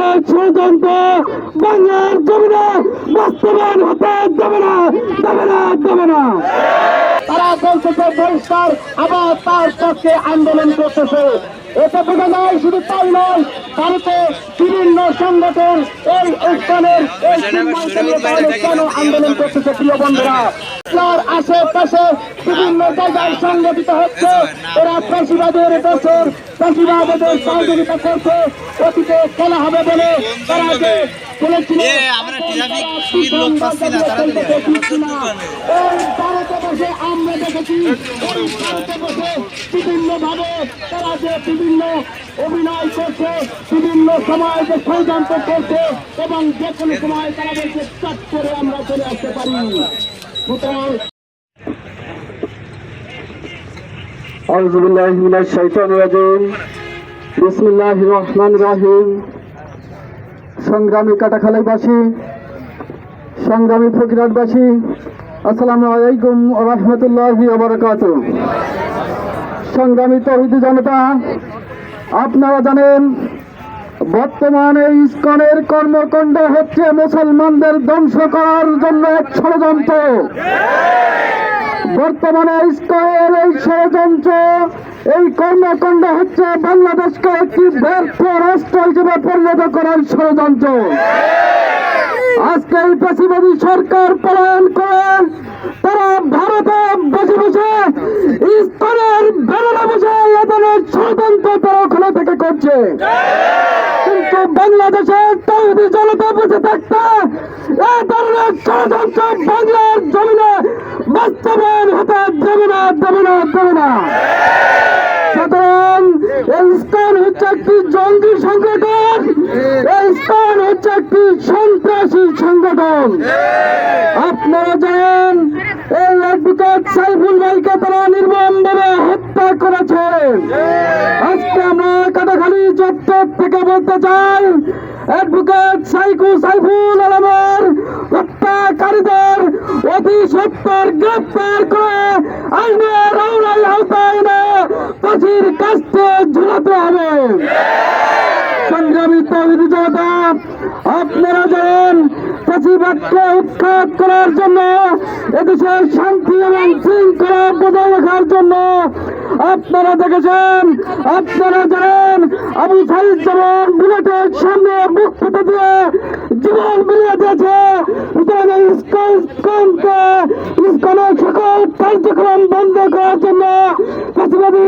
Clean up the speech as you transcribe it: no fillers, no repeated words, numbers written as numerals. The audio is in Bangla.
ধরনের ষড়যন্ত্র বাংলার জমিনে বাস্তবায়ন হতে দেবে না, দেবে না, দেবে না। তারা বলতেছে বহিষ্কার, আবার তার পক্ষে আন্দোলন করতেছে। এটা বোঝা যায়, শুধু তাই নয়, ভারতে বিভিন্ন সংগঠন এই স্থানের এই কেন আন্দোলন করতেছে প্রিয় বন্ধুরা। তার আশেপাশে বিভিন্ন জায়গায় সংগঠিত হচ্ছে, এরা ফাঁসিবাদের দোষর, ফাঁসিবাদের সহযোগিতা করছে। অতীতে খেলা হবে বলে তারা যে বলেছিল আমরা দেখেছি ভারতে বসে বিভিন্ন ভাবে তারা যে বিভিন্ন অভিনয় করছে, বিভিন্ন সময় যে ষড়যন্ত্র করছে এবং যে কোনো সময় তারা বলছে চট করে আমরা চলে আসতে পারি। সুতরাং আউযু বিল্লাহি মিনাশ শাইতানির রাজিম, বিসমিল্লাহির রহমানির রহিম। সংগ্রামী কাটাখালীবাসী, সংগ্রামী ফকিরহাটবাসী, আসসালামু আলাইকুম ওয়া রাহমাতুল্লাহি ওয়া বারাকাতুহু। সংগ্রামী তৌহিদি জনতা, আপনারা জানেন বর্তমানে ইসকনের কর্মকাণ্ড হচ্ছে মুসলমানদের ধ্বংস করার জন্য এক ষড়যন্ত্র। বর্তমানে ইসকনের এই ষড়যন্ত্র, এই কর্মকাণ্ড হচ্ছে বাংলাদেশকে একটি ব্যর্থ রাষ্ট্র হিসেবে পরিণত করার ষড়যন্ত্র। আজকে এই ফ্যাসিবাদী সরকার পলায়ন করেন, তারা ভারতে বসে বসে ইসকনের বেড়ালে বসে এ ধরনের ষড়যন্ত্র তারা ওখানে থেকে করছে। কিন্তু বাংলাদেশের তৌহিদি জনতা বসে থাকতে এ ধরনের ষড়যন্ত্র বাংলার জমিনে বাস্তবায়ন হতে দেবে না, দেবে না, দেবে না। সুতরাং ইসকন হচ্ছে একটি জঙ্গি সংগঠন, ইসকন হচ্ছে একটি সন্ত্রাসী সংগঠন। আপনারা জানেন এই অ্যাডভোকেট সাইফুল ভাইকে তারা নির্মমভাবে হত্যা করেছে। আজকে আমরা কাটাখালী চত্বর থেকে বলতে চাই, অ্যাডভোকেট সাইফুল আলমের হত্যাকারীদের অতি সত্বর গ্রেফতার করে আইনের আওতায় এনে ফাঁসির কাস্তে ঝুলাতে হবে। সংগ্রামী তৌহিদি জনতা, আপনারা জানেন ফাঁসিবাদকে উৎখাত করার জন্য, এদেশের শান্তি এবং শৃঙ্খলা বজায় রাখার জন্য আপনারা দেখেছেন, আপনারা জানেন আবু সাইদ যেমন বুলেটের সামনে বুক ফুটে দিয়ে জীবন বিলিয়ে দিয়েছে। ইসকনের সকল কার্যক্রম বন্ধ করার জন্য ফাঁসিবাদী